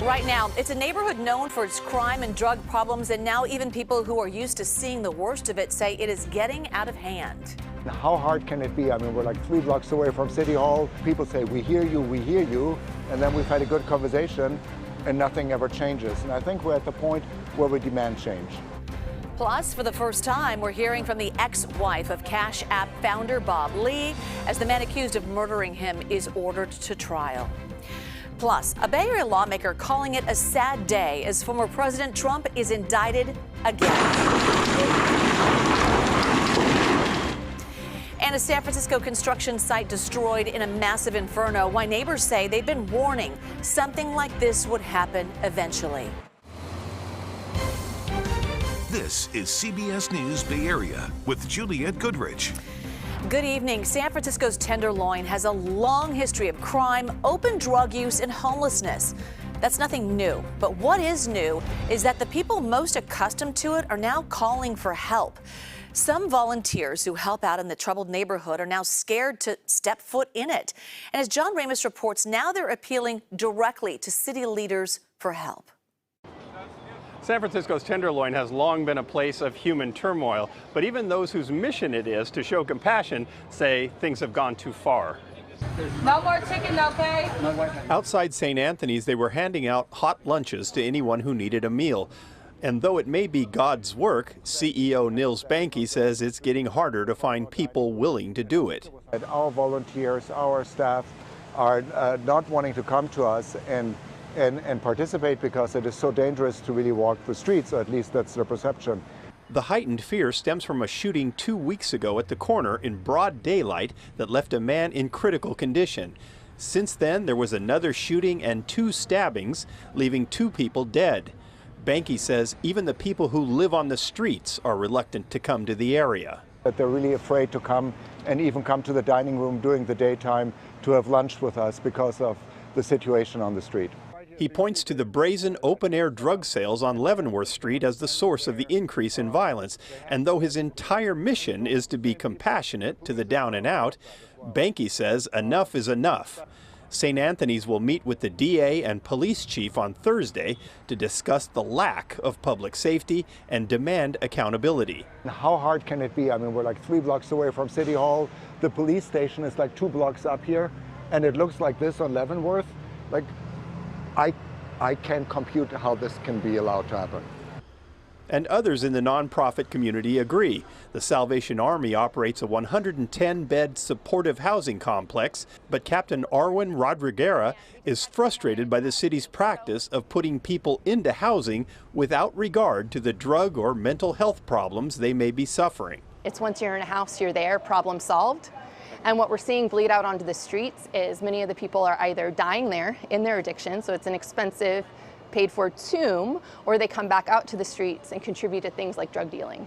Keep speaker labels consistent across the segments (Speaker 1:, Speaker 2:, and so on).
Speaker 1: Right now, it's a neighborhood known for its crime and drug problems, and now even people who are used to seeing the worst of it say it is getting out of hand.
Speaker 2: How hard can it be? I mean, we're like 3 blocks away from City Hall. People say, we hear you, and then we've had a good conversation, and nothing ever changes. And I think we're at the point where we demand change.
Speaker 1: Plus, for the first time, we're hearing from the ex-wife of Cash App founder Bob Lee, as the man accused of murdering him is ordered to trial. Plus, a Bay Area lawmaker calling it a sad day as former President Trump is indicted again. And a San Francisco construction site destroyed in a massive inferno. Why neighbors say they've been warning something like this would happen eventually.
Speaker 3: This is CBS News Bay Area with Juliette Goodrich.
Speaker 1: Good evening. San Francisco's Tenderloin has a long history of crime, open drug use, and homelessness. That's nothing new. But what is new is that the people most accustomed to it are now calling for help. Some volunteers who help out in the troubled neighborhood are now scared to step foot in it. And as John Ramos reports, now they're appealing directly to city leaders for help.
Speaker 4: San Francisco's Tenderloin has long been a place of human turmoil, but even those whose mission it is to show compassion say things have gone too far.
Speaker 5: No more chicken, okay?
Speaker 4: Outside St. Anthony's, they were handing out hot lunches to anyone who needed a meal. And though it may be God's work, CEO Nils Banky says it's getting harder to find people willing to do it.
Speaker 2: Our volunteers, our staff are not wanting to come to us and participate because it is so dangerous to really walk the streets, or at least that's their perception.
Speaker 4: The heightened fear stems from a shooting 2 weeks ago at the corner in broad daylight that left a man in critical condition. Since then, there was another shooting and 2 stabbings, leaving 2 people dead. Banky says even the people who live on the streets are reluctant to come to the area.
Speaker 2: That they're really afraid to come and even come to the dining room during the daytime to have lunch with us because of the situation on the street.
Speaker 4: He points to the brazen open-air drug sales on Leavenworth Street as the source of the increase in violence. And though his entire mission is to be compassionate to the down and out, Banky says enough is enough. St. Anthony's will meet with the DA and police chief on Thursday to discuss the lack of public safety and demand accountability.
Speaker 2: How hard can it be? I mean, we're like 3 blocks away from City Hall. The police station is like 2 blocks up here, and it looks like this on Leavenworth. Like, I can't compute how this can be allowed to happen.
Speaker 4: And others in the nonprofit community agree. The Salvation Army operates a 110-bed supportive housing complex, but Captain Arwin Rodriguera is frustrated by the city's practice of putting people into housing without regard to the drug or mental health problems they may be suffering.
Speaker 6: It's once you're in a house, you're there, problem solved. And what we're seeing bleed out onto the streets is many of the people are either dying there in their addiction, so it's an expensive, paid-for tomb, or they come back out to the streets and contribute to things like drug dealing.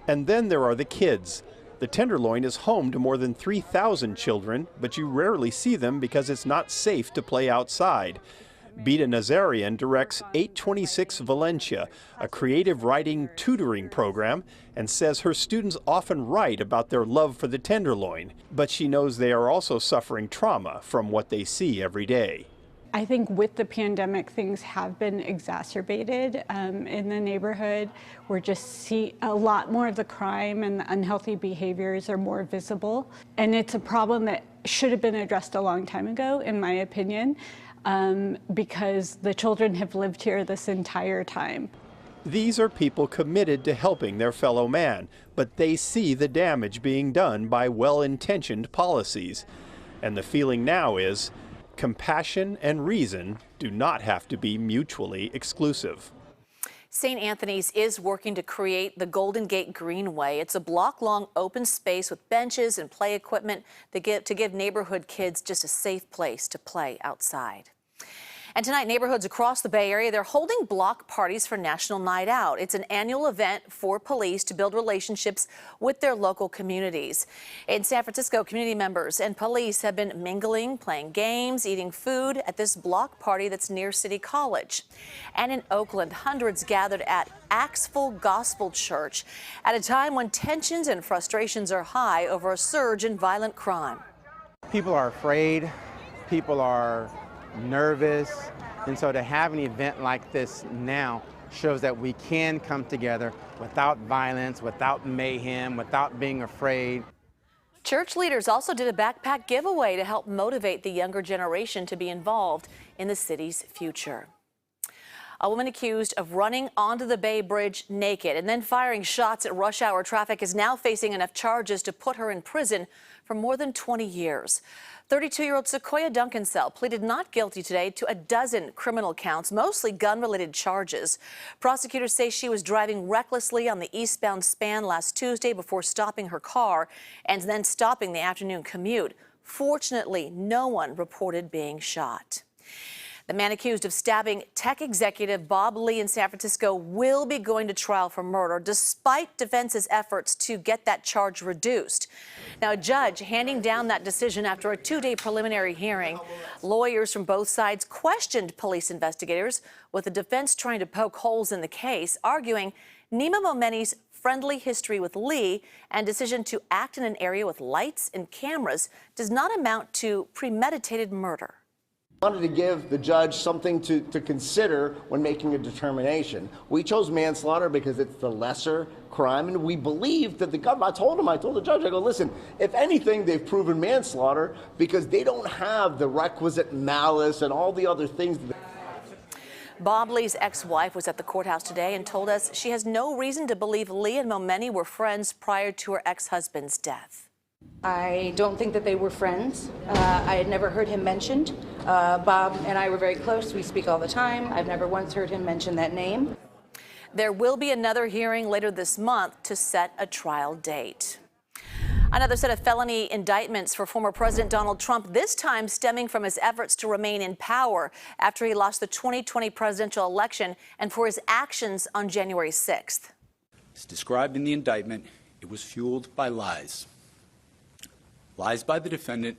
Speaker 6: And
Speaker 4: then there are the kids. The Tenderloin is home to more than 3,000 children, but you rarely see them because it's not safe to play outside. Beta Nazarian directs 826 Valencia, a creative writing tutoring program, and says her students often write about their love for the Tenderloin, but she knows they are also suffering trauma from what they see every day.
Speaker 7: I think with the pandemic, things have been exacerbated in the neighborhood. We're just see a lot more of the crime and the unhealthy behaviors are more visible. And it's a problem that should have been addressed a long time ago, in my opinion. Because the children have lived here this entire time.
Speaker 4: These are people committed to helping their fellow man, but they see the damage being done by well-intentioned policies. And the feeling now is compassion and reason do not have to be mutually exclusive.
Speaker 1: St. Anthony's is working to create the Golden Gate Greenway. It's a block-long open space with benches and play equipment to give neighborhood kids just a safe place to play outside. And tonight, neighborhoods across the Bay Area, they're holding block parties for National Night Out. It's an annual event for police to build relationships with their local communities. In San Francisco, community members and police have been mingling, playing games, eating food at this block party that's near City College. And in Oakland, hundreds gathered at Axful Gospel Church at a time when tensions and frustrations are high over a surge in violent crime.
Speaker 8: People are afraid. People are nervous. And so to have an event like this now shows that we can come together without violence, without mayhem, without being afraid.
Speaker 1: Church leaders also did a backpack giveaway to help motivate the younger generation to be involved in the city's future. A woman accused of running onto the Bay Bridge naked and then firing shots at rush hour traffic is now facing enough charges to put her in prison for more than 20 years. 32-year-old Sequoia Duncansell pleaded not guilty today to a dozen criminal counts, mostly gun-related charges. Prosecutors say she was driving recklessly on the eastbound span last Tuesday before stopping her car and then stopping the afternoon commute. Fortunately, no one reported being shot. The man accused of stabbing tech executive Bob Lee in San Francisco will be going to trial for murder, despite defense's efforts to get that charge reduced. Now, a judge handing down that decision after a two-day preliminary hearing. Lawyers from both sides questioned police investigators, with the defense trying to poke holes in the case, arguing Nima Momenti's friendly history with Lee and decision to act in an area with lights and cameras does not amount to premeditated murder.
Speaker 9: I wanted to give the judge something to consider when making a determination. We chose manslaughter because it's the lesser crime, and we believe that the government, I told the judge, I go, listen, if anything, they've proven manslaughter because they don't have the requisite malice and all the other things.
Speaker 1: Bob Lee's ex-wife was at the courthouse today and told us she has no reason to believe Lee and Momenti were friends prior to her ex-husband's death.
Speaker 10: I don't think that they were friends. I had never heard him mentioned. Bob and I were very close. We speak all the time. I've never once heard him mention that name.
Speaker 1: There will be another hearing later this month to set a trial date. Another set of felony indictments for former President Donald Trump, this time stemming from his efforts to remain in power after he lost the 2020 presidential election and for his actions on January 6th.
Speaker 11: As described in the indictment, it was fueled by lies. Lies by the defendant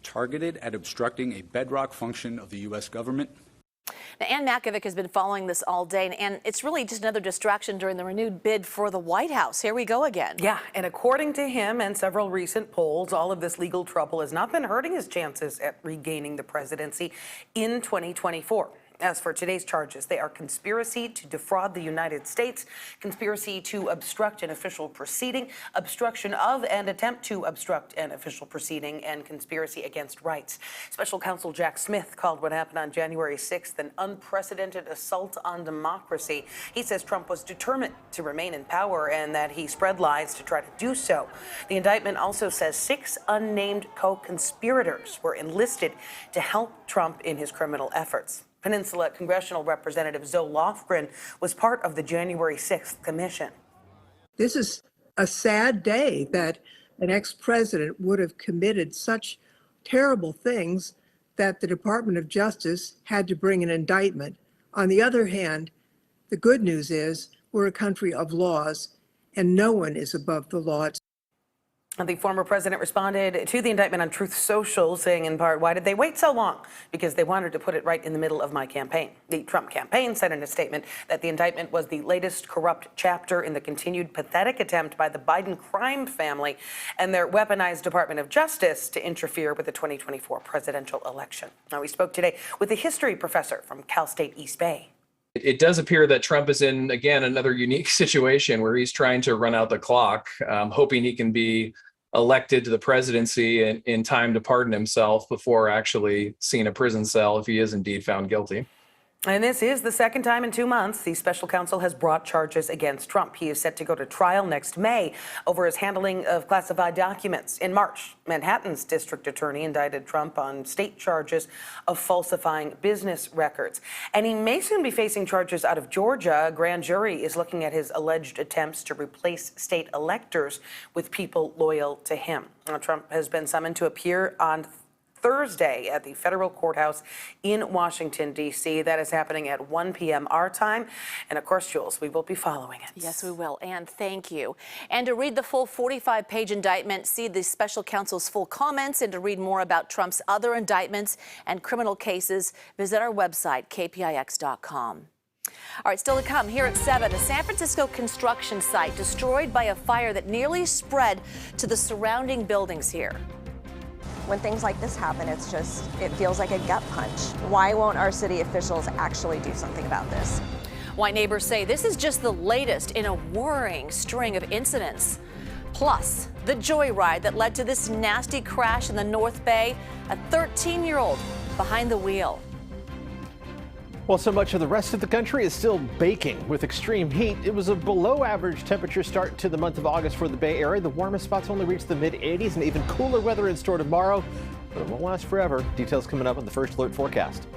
Speaker 11: targeted at obstructing a bedrock function of the U.S. government.
Speaker 1: Now, Ann Makovic has been following this all day, and it's really just another distraction during the renewed bid for the White House. Here we go again.
Speaker 12: Yeah, and according to him and several recent polls, all of this legal trouble has not been hurting his chances at regaining the presidency in 2024. As for today's charges, they are conspiracy to defraud the United States, conspiracy to obstruct an official proceeding, obstruction of and attempt to obstruct an official proceeding, and conspiracy against rights. Special counsel Jack Smith called what happened on January 6th an unprecedented assault on democracy. He says Trump was determined to remain in power and that he spread lies to try to do so. The indictment also says 6 unnamed co-conspirators were enlisted to help Trump in his criminal efforts. Peninsula Congressional Representative Zoe Lofgren was part of the January 6th commission.
Speaker 13: This is a sad day that an ex-president would have committed such terrible things that the Department of Justice had to bring an indictment. On the other hand, the good news is we're a country of laws and no one is above the law.
Speaker 12: The former president responded to the indictment on Truth Social, saying in part, "Why did they wait so long? Because they wanted to put it right in the middle of my campaign." The Trump campaign said in a statement that the indictment was the latest corrupt chapter in the continued pathetic attempt by the Biden crime family and their weaponized Department of Justice to interfere with the 2024 presidential election. Now, we spoke today with a history professor from Cal State East Bay.
Speaker 14: It does appear that Trump is in, again, another unique situation where he's trying to run out the clock, hoping he can be elected to the presidency in time to pardon himself before actually seeing a prison cell if he is indeed found guilty.
Speaker 12: And this is the second time in 2 months the special counsel has brought charges against Trump. He is set to go to trial next May over his handling of classified documents. In March, Manhattan's district attorney indicted Trump on state charges of falsifying business records. And he may soon be facing charges out of Georgia. A grand jury is looking at his alleged attempts to replace state electors with people loyal to him. Now, Trump has been summoned to appear on Thursday at the federal courthouse in Washington, D.C. That is happening at 1 p.m. our time. And of course, Jules, we will be following it.
Speaker 1: Yes, we will. And thank you. And to read the full 45-page indictment, see the special counsel's full comments, and to read more about Trump's other indictments and criminal cases, visit our website, KPIX.com. All right, still to come here at 7, a San Francisco construction site destroyed by a fire that nearly spread to the surrounding buildings here.
Speaker 15: when things like this happen, it feels like a gut punch. Why won't our city officials actually do something about this?
Speaker 1: White neighbors say this is just the latest in a worrying string of incidents. Plus, the joyride that led to this nasty crash in the North Bay, a 13-year-old behind the wheel.
Speaker 16: While so much of the rest of the country is still baking with extreme heat, it was a below average temperature start to the month of August for the Bay Area. The warmest spots only reached the mid-80s, and even cooler weather in store tomorrow, but it won't last forever. Details coming up on the First Alert forecast.